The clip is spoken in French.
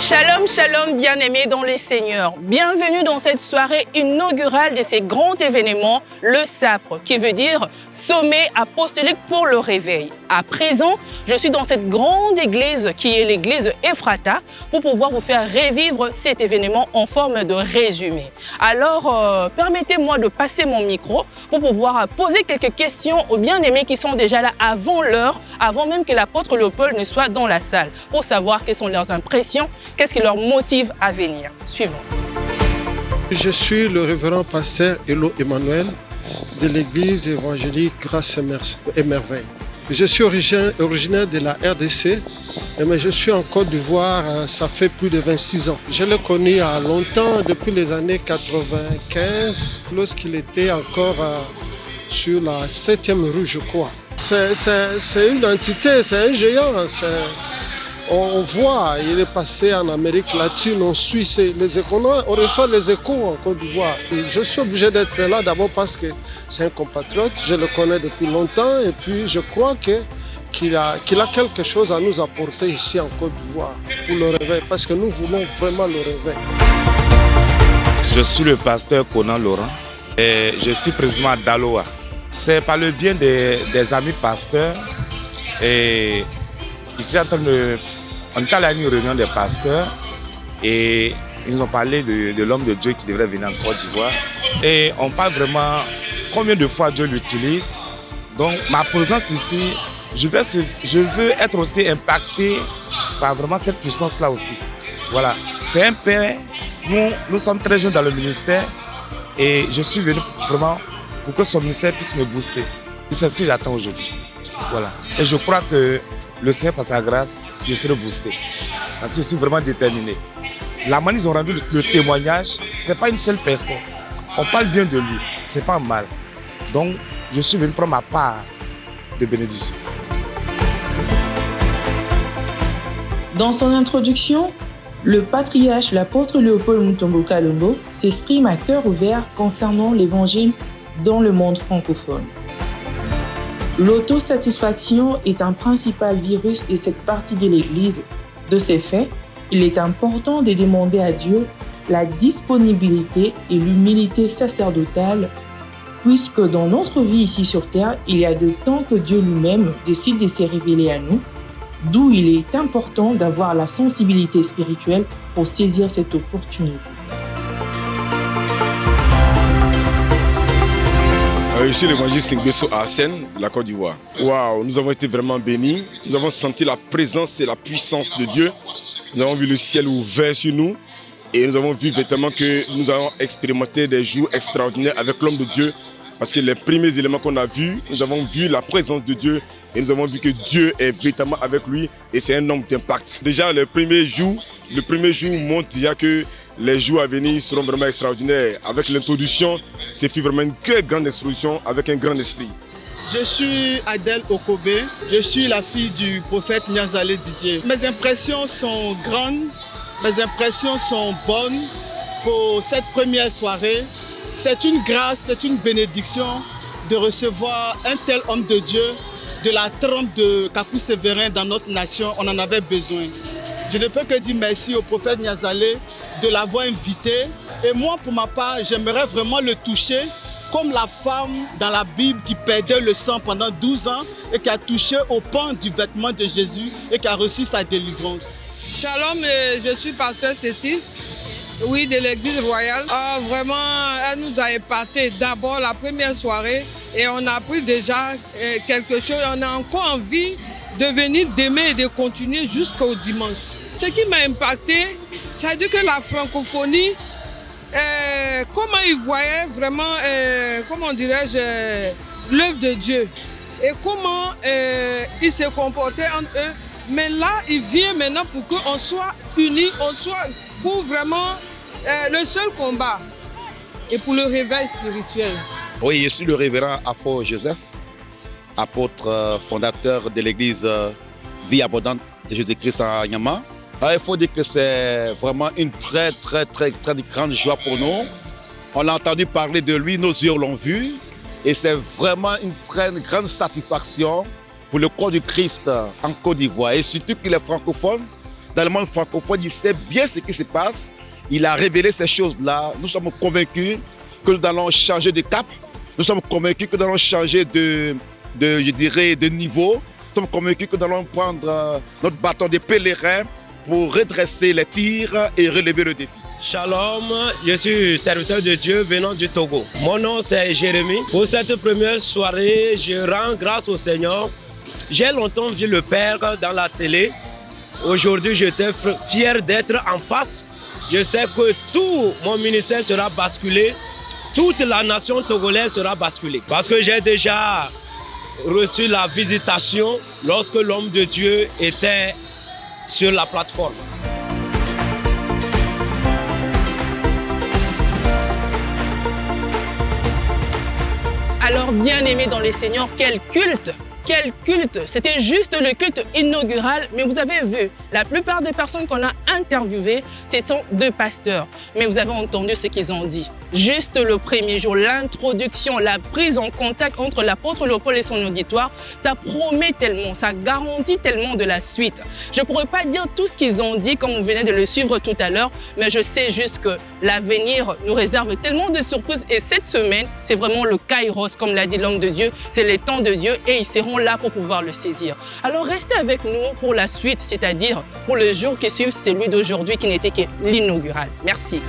Shalom, shalom, bien-aimés dans les Seigneurs. Bienvenue dans cette soirée inaugurale de ces grands événements, le SAPRE, qui veut dire Sommet apostolique pour le réveil. À présent, je suis dans cette grande église qui est l'église Ephrata pour pouvoir vous faire revivre cet événement en forme de résumé. Alors, permettez-moi de passer mon micro pour pouvoir poser quelques questions aux bien-aimés qui sont déjà là avant l'heure, avant même que l'apôtre Léopold ne soit dans la salle, pour savoir quelles sont leurs impressions, qu'est-ce qui leur motive à venir. Suivons. Je suis le révérend pasteur Elo Emmanuel de l'église évangélique Grâce et Merveille. Je suis originaire de la RDC, mais je suis en Côte d'Ivoire, ça fait plus de 26 ans. Je l'ai connu il y a longtemps, depuis les années 95, lorsqu'il était encore sur la 7e rue, je crois. C'est une entité, c'est un géant. On voit, il est passé en Amérique latine, on suit les échos, on reçoit les échos en Côte d'Ivoire. Je suis obligé d'être là d'abord parce que c'est un compatriote, je le connais depuis longtemps et puis je crois qu'il a quelque chose à nous apporter ici en Côte d'Ivoire pour le réveil, parce que nous voulons vraiment le réveil. Je suis le pasteur Conan Laurent et je suis président d'Aloa. C'est par le bien des amis pasteurs et on était allé à une réunion des pasteurs et ils nous ont parlé de l'homme de Dieu qui devrait venir en Côte d'Ivoire. Et on parle vraiment combien de fois Dieu l'utilise. Donc ma présence ici, je veux être aussi impacté par vraiment cette puissance-là aussi. Voilà, c'est un père, nous sommes très jeunes dans le ministère et je suis venu vraiment pour que son ministère puisse me booster. C'est ce que j'attends aujourd'hui. Voilà. Et je crois que le Seigneur, par sa grâce, je serai boosté. Parce que je suis vraiment déterminé. La manière dont ils ont rendu le témoignage, ce n'est pas une seule personne. On parle bien de lui, ce n'est pas mal. Donc, je suis venu prendre ma part de bénédiction. Dans son introduction, le patriarche, l'apôtre Léopold Mutombo Kalongo, s'exprime à cœur ouvert concernant l'évangile dans le monde francophone. L'autosatisfaction est un principal virus de cette partie de l'Église. De ces faits, il est important de demander à Dieu la disponibilité et l'humilité sacerdotale, puisque dans notre vie ici sur terre, il y a de temps que Dieu lui-même décide de se révéler à nous, d'où il est important d'avoir la sensibilité spirituelle pour saisir cette opportunité. Je suis l'évangéliste Ngbesso Arsène de la Côte d'Ivoire. Waouh, nous avons été vraiment bénis. Nous avons senti la présence et la puissance de Dieu. Nous avons vu le ciel ouvert sur nous. Et nous avons vu véritablement que nous avons expérimenté des jours extraordinaires avec l'homme de Dieu. Parce que les premiers éléments qu'on a vus, nous avons vu la présence de Dieu. Et nous avons vu que Dieu est véritablement avec lui. Et c'est un homme d'impact. Déjà, le premier jour montre déjà que les jours à venir seront vraiment extraordinaires. Avec l'introduction, c'est vraiment une très grande introduction avec un grand esprit. Je suis Adèle Okobe, je suis la fille du prophète Nyazale Didier. Mes impressions sont grandes, mes impressions sont bonnes pour cette première soirée. C'est une grâce, c'est une bénédiction de recevoir un tel homme de Dieu de la trempe de Kakou Sévérin dans notre nation. On en avait besoin. Je ne peux que dire merci au prophète Nyazale de l'avoir invité. Et moi, pour ma part, j'aimerais vraiment le toucher comme la femme dans la Bible qui perdait le sang pendant 12 ans et qui a touché au pan du vêtement de Jésus et qui a reçu sa délivrance. Shalom, je suis pasteur Cécile, oui, de l'église royale. Vraiment, elle nous a épaté d'abord la première soirée et on a appris déjà quelque chose. On a encore envie de venir demain et de continuer jusqu'au dimanche. Ce qui m'a impacté, c'est-à-dire que la francophonie, comment ils voyaient vraiment, comment dirais-je, l'œuvre de Dieu et comment ils se comportaient entre eux. Mais là, il vient maintenant pour qu'on soit unis, on soit pour vraiment le seul combat et pour le réveil spirituel. Oui, je suis le révérend Afo Joseph, apôtre fondateur de l'église Vie Abondante de Jésus-Christ à Nyama. Il faut dire que c'est vraiment une très grande joie pour nous. On a entendu parler de lui, nos yeux l'ont vu. Et c'est vraiment une très grande satisfaction pour le corps du Christ en Côte d'Ivoire. Et surtout qu'il est francophone, dans le monde francophone, il sait bien ce qui se passe. Il a révélé ces choses-là. Nous sommes convaincus que nous allons changer de cap. Nous sommes convaincus que nous allons changer de niveau. Nous sommes convaincus que nous allons prendre notre bâton de pèlerin pour redresser les tirs et relever le défi. Shalom, je suis serviteur de Dieu venant du Togo. Mon nom c'est Jérémie. Pour cette première soirée, je rends grâce au Seigneur. J'ai longtemps vu le Père dans la télé. Aujourd'hui, j'étais fier d'être en face. Je sais que tout mon ministère sera basculé. Toute la nation togolaise sera basculée. Parce que j'ai déjà reçu la visitation lorsque l'homme de Dieu était sur la plateforme. Alors, bien-aimés dans les Seigneurs, quel culte! Quel culte! C'était juste le culte inaugural, mais vous avez vu, la plupart des personnes qu'on a interviewées, ce sont deux pasteurs. Mais vous avez entendu ce qu'ils ont dit. Juste le premier jour, l'introduction, la prise en contact entre l'apôtre Léopold et son auditoire, ça promet tellement, ça garantit tellement de la suite. Je ne pourrais pas dire tout ce qu'ils ont dit comme vous venez de le suivre tout à l'heure, mais je sais juste que l'avenir nous réserve tellement de surprises. Et cette semaine, c'est vraiment le Kairos, comme l'a dit l'homme de Dieu, c'est le temps de Dieu et ils seront là pour pouvoir le saisir. Alors restez avec nous pour la suite, c'est-à-dire pour le jour qui suit celui d'aujourd'hui qui n'était que l'inaugural. Merci.